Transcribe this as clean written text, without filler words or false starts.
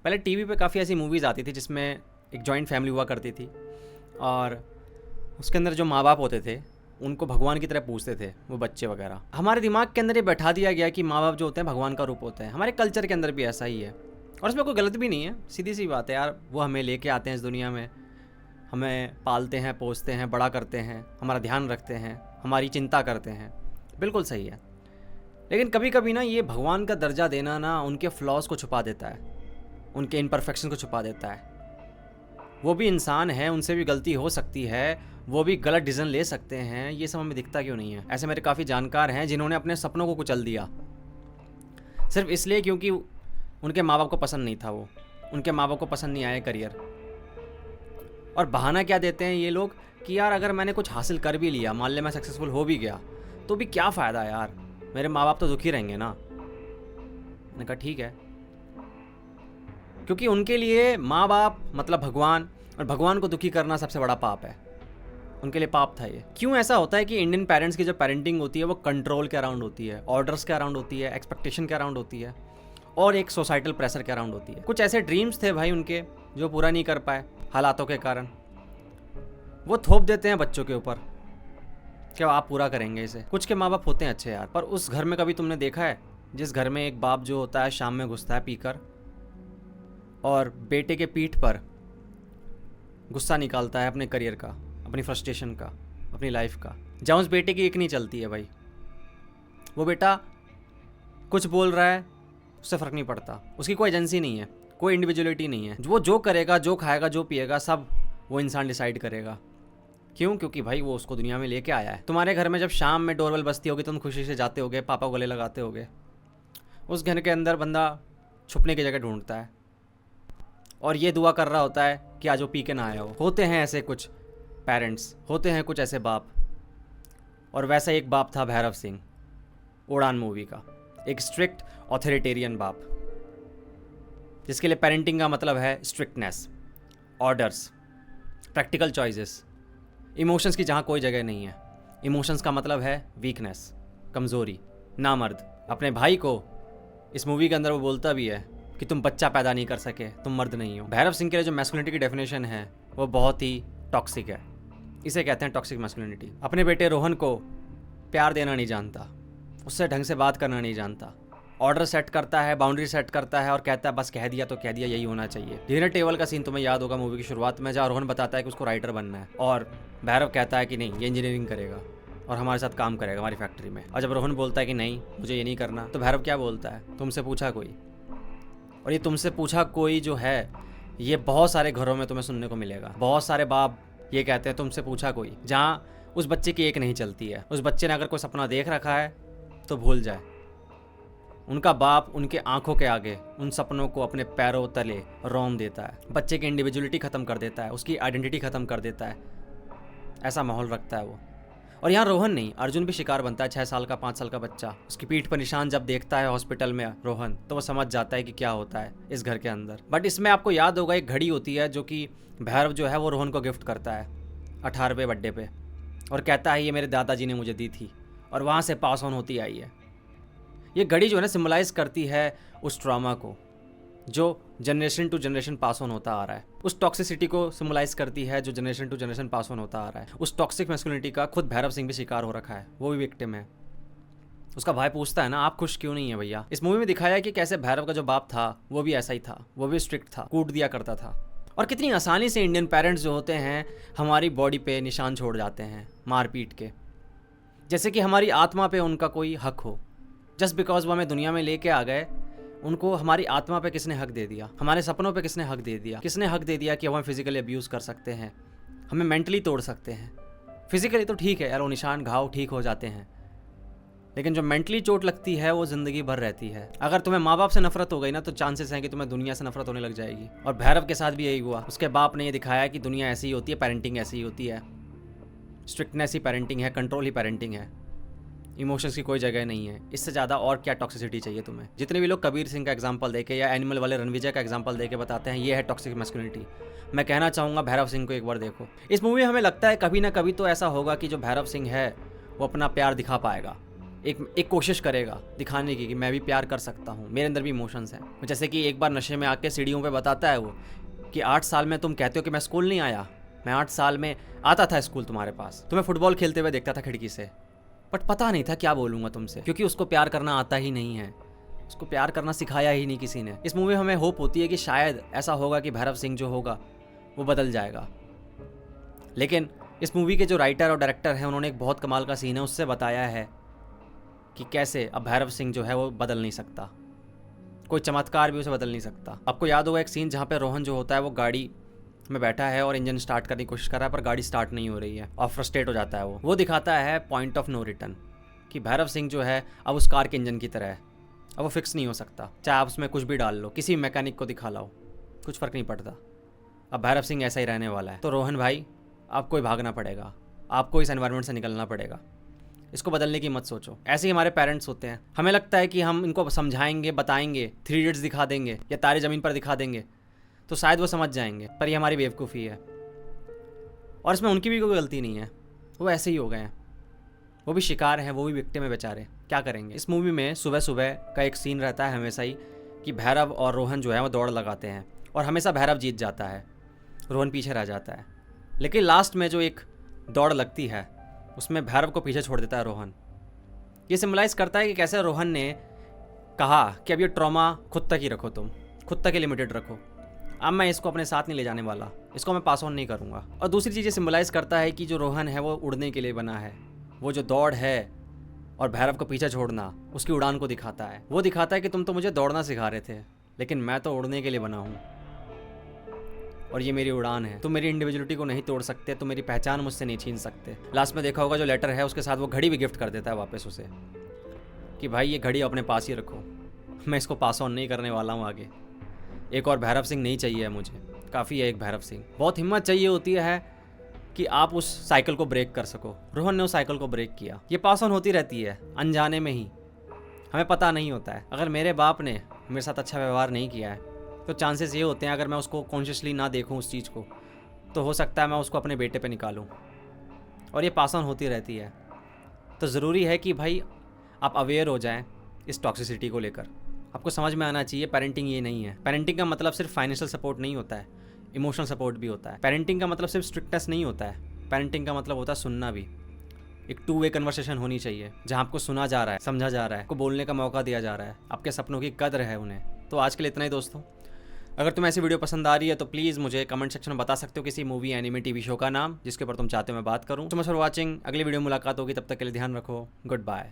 पहले टीवी पे काफ़ी ऐसी मूवीज़ आती थी जिसमें एक जॉइंट फैमिली हुआ करती थी और उसके अंदर जो माँ बाप होते थे उनको भगवान की तरह पूजते थे वो बच्चे वगैरह। हमारे दिमाग के अंदर ये बैठा दिया गया कि माँ बाप जो होते हैं भगवान का रूप होते हैं। हमारे कल्चर के अंदर भी ऐसा ही है और इसमें कोई गलत भी नहीं है, सीधी सी बात है यार। वो हमें लेके आते हैं इस दुनिया में, हमें पालते हैं, पोसते हैं, बड़ा करते हैं, हमारा ध्यान रखते हैं, हमारी चिंता करते हैं, बिल्कुल सही है। लेकिन कभी कभी ना ये भगवान का दर्जा देना ना उनके फ्लॉज को छुपा देता है, उनके इम्परफेक्शन को छुपा देता है। वो भी इंसान है, उनसे भी गलती हो सकती है, वो भी गलत डिसीजन ले सकते हैं। ये सब हमें दिखता क्यों नहीं है? ऐसे मेरे काफ़ी जानकार हैं जिन्होंने अपने सपनों को कुचल दिया सिर्फ इसलिए क्योंकि उनके माँ बाप को पसंद नहीं था, वो उनके माँ बाप को पसंद नहीं आया करियर। और बहाना क्या देते हैं ये लोग कि यार अगर मैंने कुछ हासिल कर भी लिया, मान ले मैं सक्सेसफुल हो भी गया, तो भी क्या फ़ायदा यार, मेरे माँ बाप तो दुखी रहेंगे ना। मैंने कहा ठीक है, क्योंकि उनके लिए माँ बाप मतलब भगवान, और भगवान को दुखी करना सबसे बड़ा पाप है। उनके लिए पाप था ये। क्यों ऐसा होता है कि इंडियन पेरेंट्स की जो पेरेंटिंग होती है वो कंट्रोल के अराउंड होती है, ऑर्डर्स के अराउंड होती है, एक्सपेक्टेशन के अराउंड होती है और एक सोसाइटल प्रेशर के अराउंड होती है। कुछ ऐसे ड्रीम्स थे भाई उनके जो पूरा नहीं कर पाए हालातों के कारण, वो थोप देते हैं बच्चों के ऊपर कि आप पूरा करेंगे इसे। कुछ के माँ बाप होते हैं अच्छे यार, पर उस घर में कभी तुमने देखा है जिस घर में एक बाप जो होता है शाम में घुसता है पीकर और बेटे के पीठ पर गुस्सा निकालता है अपने करियर का, अपनी फ्रस्ट्रेशन का, अपनी लाइफ का, जहाँ उस बेटे की एक नहीं चलती है भाई। वो बेटा कुछ बोल रहा है उससे फ़र्क नहीं पड़ता, उसकी कोई एजेंसी नहीं है, कोई इंडिविजुअलिटी नहीं है। वो जो करेगा, जो खाएगा, जो पिएगा, सब वो इंसान डिसाइड करेगा। क्यों? क्योंकि भाई वो उसको दुनिया में लेके आया है। तुम्हारे घर में जब शाम में डोरबेल बजती होगी तुम खुशी से जाते होगे, पापा को गले लगाते होगे। उस घर के अंदर बंदा छुपने की जगह ढूंढता है और ये दुआ कर रहा होता है कि आज वो पी के ना आया हो। होते हैं ऐसे कुछ पेरेंट्स, होते हैं कुछ ऐसे बाप। और वैसा एक बाप था भैरव सिंह, उड़ान मूवी का, एक स्ट्रिक्ट ऑथोरिटेरियन बाप जिसके लिए पेरेंटिंग का मतलब है strictness, orders, practical choices, emotions की जहाँ कोई जगह नहीं है। इमोशंस का मतलब है वीकनेस, कमज़ोरी, नामर्द। अपने भाई को इस मूवी के अंदर वो बोलता भी है कि तुम बच्चा पैदा नहीं कर सके, तुम मर्द नहीं हो। भैरव सिंह के लिए जो मैस्कुलिनिटी की डेफिनेशन है वो बहुत ही टॉक्सिक है, इसे कहते हैं टॉक्सिक मैस्कुलिनिटी। अपने बेटे रोहन को प्यार देना नहीं जानता, उससे ढंग से बात करना नहीं जानता, ऑर्डर सेट करता है, बाउंड्री सेट करता है और कहता है बस कह दिया तो कह दिया, यही होना चाहिए। डिनर टेबल का सीन तुम्हें याद होगा मूवी की शुरुआत में, जहाँ रोहन बताता है कि उसको राइटर बनना है और भैरव कहता है कि नहीं, ये इंजीनियरिंग करेगा और हमारे साथ काम करेगा हमारी फैक्ट्री में। और जब रोहन बोलता है कि नहीं मुझे ये नहीं करना, तो भैरव क्या बोलता है, तुमसे पूछा कोई। और ये तुमसे पूछा कोई जो है ये बहुत सारे घरों में तुम्हें सुनने को मिलेगा। बहुत सारे बाप ये कहते हैं तुमसे पूछा कोई, जहाँ उस बच्चे की एक नहीं चलती है। उस बच्चे ने अगर कोई सपना देख रखा है तो भूल जाए। उनका बाप उनके आंखों के आगे उन सपनों को अपने पैरों तले रौंद देता है, बच्चे की इंडिविजुअलिटी ख़त्म कर देता है, उसकी आइडेंटिटी ख़त्म कर देता है। ऐसा माहौल रखता है वो। और यहाँ रोहन नहीं, अर्जुन भी शिकार बनता है। 6 साल का, 5 साल का बच्चा, उसकी पीठ पर निशान जब देखता है हॉस्पिटल में रोहन, तो वो समझ जाता है कि क्या होता है इस घर के अंदर। बट इसमें आपको याद होगा एक घड़ी होती है जो कि भैरव जो है वो रोहन को गिफ्ट करता है 18वें बर्थडे पे और कहता है ये मेरे दादाजी ने मुझे दी थी और वहाँ से पास ऑन होती आई है। ये घड़ी जो है ना सिम्बलाइज करती है उस ट्रॉमा को जो generation to generation pass on होता आ रहा है, उस टॉक्सिसिटी को सिम्बलाइज करती है जो generation to generation pass on होता आ रहा है। उस टॉक्सिक मैस्कुलिनिटी का खुद भैरव सिंह भी शिकार हो रखा है, वो भी विक्टिम है। उसका भाई पूछता है ना आप खुश क्यों नहीं है भैया। इस मूवी में दिखाया है कि कैसे भैरव का जो बाप था वो भी ऐसा ही था, वो भी स्ट्रिक्ट था, कूट दिया करता था। और कितनी आसानी से इंडियन पेरेंट्स जो होते हैं हमारी बॉडी पे निशान छोड़ जाते हैं मार पीट के, जैसे कि हमारी आत्मा पे उनका कोई हक हो। जस्ट बिकॉज वो हमें दुनिया में लेके आ गए, उनको हमारी आत्मा पे किसने हक दे दिया, हमारे सपनों पे किसने हक दे दिया, किसने हक दे दिया कि हम फिजिकली अब्यूज़ कर सकते हैं, हमें मेंटली तोड़ सकते हैं। फिजिकली तो ठीक है यार, वो निशान घाव ठीक हो जाते हैं, लेकिन जो मेंटली चोट लगती है वो ज़िंदगी भर रहती है। अगर तुम्हें माँ बाप से नफरत हो गई ना तो चांसेस हैं कि तुम्हें दुनिया से नफरत होने लग जाएगी। और भैरव के साथ भी यही हुआ। उसके बाप ने ये दिखाया कि दुनिया ऐसी ही होती है, पेरेंटिंग ऐसी ही होती है, स्ट्रिक्टनेस ही पेरेंटिंग है, कंट्रोल ही पेरेंटिंग है, इमोशंस की कोई जगह नहीं है। इससे ज़्यादा और क्या टॉक्सिसिटी चाहिए तुम्हें। जितने भी लोग कबीर सिंह का एग्जांपल देके या एनिमल वाले रणविजय का एग्जांपल देके बताते हैं ये है टॉक्सिक मैस्कुलिनिटी, मैं कहना चाहूँगा भैरव सिंह को एक बार देखो। इस मूवी में हमें लगता है कभी ना कभी तो ऐसा होगा कि जो भैरव सिंह है वो अपना प्यार दिखा पाएगा, एक कोशिश करेगा दिखाने की कि मैं भी प्यार कर सकता हूँ, मेरे अंदर भी इमोशंस हैं। जैसे कि एक बार नशे में आके सीढ़ियों पे बताता है वो कि 8 साल में तुम कहते हो कि मैं स्कूल नहीं आया, मैं 8 साल में आता था स्कूल तुम्हारे पास, तुम्हें फुटबॉल खेलते हुए देखता था खिड़की से, बट पता नहीं था क्या बोलूँगा तुमसे, क्योंकि उसको प्यार करना आता ही नहीं है, उसको प्यार करना सिखाया ही नहीं किसी ने। इस मूवी में हमें होप होती है कि शायद ऐसा होगा कि भैरव सिंह जो होगा वो बदल जाएगा, लेकिन इस मूवी के जो राइटर और डायरेक्टर हैं उन्होंने एक बहुत कमाल का सीन है उससे बताया है कि कैसे अब भैरव सिंह जो है वो बदल नहीं सकता, कोई चमत्कार भी उसे बदल नहीं सकता। आपको याद होगा एक सीन जहाँ पे रोहन जो होता है वो गाड़ी में बैठा है और इंजन स्टार्ट करने की कोशिश कर रहा है पर गाड़ी स्टार्ट नहीं हो रही है और फ्रस्ट्रेट हो जाता है। वो दिखाता है पॉइंट ऑफ नो रिटर्न कि भैरव सिंह जो है अब उस कार के इंजन की तरह है, अब वो फिक्स नहीं हो सकता, चाहे आप उसमें कुछ भी डाल लो, किसी मैकेनिक को दिखा लाओ, कुछ फ़र्क नहीं पड़ता, अब भैरव सिंह ऐसा ही रहने वाला है। तो रोहन भाई आपको ही भागना पड़ेगा, आपको इस एनवायरनमेंट से निकलना पड़ेगा, इसको बदलने की मत सोचो। ऐसे ही हमारे पेरेंट्स होते हैं, हमें लगता है कि हम इनको समझाएंगे, बताएंगे, 3 इडियट्स दिखा देंगे या तारे ज़मीन पर दिखा देंगे तो शायद वो समझ जाएंगे, पर ये हमारी बेवकूफ़ी है और इसमें उनकी भी कोई गलती नहीं है, वो ऐसे ही हो गए हैं, वो भी शिकार हैं, वो भी विक्टिम है बेचारे, क्या करेंगे। इस मूवी में सुबह सुबह का एक सीन रहता है हमेशा ही कि भैरव और रोहन जो है वो दौड़ लगाते हैं और हमेशा भैरव जीत जाता है, रोहन पीछे रह जाता है, लेकिन लास्ट में जो एक दौड़ लगती है उसमें भैरव को पीछे छोड़ देता है रोहन। ये सिम्बलाइज़ करता है कि कैसे रोहन ने कहा कि अब ये ट्रॉमा खुद तक ही रखो, तुम खुद तक ही लिमिटेड रखो, अब मैं इसको अपने साथ नहीं ले जाने वाला, इसको मैं पास ऑन नहीं करूँगा। और दूसरी चीज़ ये सिम्बलाइज़ करता है कि जो रोहन है वो उड़ने के लिए बना है, वो जो दौड़ है और भैरव को पीछे छोड़ना उसकी उड़ान को दिखाता है। वो दिखाता है कि तुम तो मुझे दौड़ना सिखा रहे थे लेकिन मैं तो उड़ने के लिए बना हूँ और ये मेरी उड़ान है, तुम मेरी इंडिविजुअलिटी को नहीं तोड़ सकते, तुम मेरी पहचान मुझसे नहीं छीन सकते। लास्ट में देखा होगा जो लेटर है उसके साथ वो घड़ी भी गिफ्ट कर देता है वापस उसे कि भाई ये घड़ी अपने पास ही रखो, मैं इसको पास ऑन नहीं करने वाला हूँ आगे। एक और भैरव सिंह नहीं चाहिए है मुझे, काफ़ी है एक भैरव सिंह। बहुत हिम्मत चाहिए होती है कि आप उस साइकिल को ब्रेक कर सको। रोहन ने उस साइकिल को ब्रेक किया। ये पास ऑन होती रहती है अनजाने में ही, हमें पता नहीं होता है। अगर मेरे बाप ने मेरे साथ अच्छा व्यवहार नहीं किया है तो चांसेस ये होते हैं, अगर मैं उसको कॉन्शियसली ना देखूं उस चीज़ को, तो हो सकता है मैं उसको अपने बेटे पे निकालूं, और ये पास ऑन होती रहती है। तो ज़रूरी है कि भाई आप अवेयर हो जाएं इस टॉक्सिसिटी को लेकर, आपको समझ में आना चाहिए पेरेंटिंग ये नहीं है। पेरेंटिंग का मतलब सिर्फ फाइनेंशियल सपोर्ट नहीं होता है, इमोशनल सपोर्ट भी होता है। पेरेंटिंग का मतलब सिर्फ स्ट्रिक्टनेस नहीं होता है, पेरेंटिंग का मतलब होता है सुनना भी। एक 2 वे कन्वर्सेशन होनी चाहिए जहाँ आपको सुना जा रहा है, समझा जा रहा है, आपको बोलने का मौका दिया जा रहा है, आपके सपनों की कदर है उन्हें। तो आज के लिए इतना ही दोस्तों। अगर तुम्हें ऐसी वीडियो पसंद आ रही है तो प्लीज़ मुझे कमेंट सेक्शन में बता सकते हो किसी मूवी, एनिमे, टीवी शो का नाम जिसके ऊपर तुम चाहते हो मैं बात करूँ। सो मच फॉर वॉचिंग, अगली वीडियो मुलाकात होगी, तब तक के लिए ध्यान रखो, गुड बाय।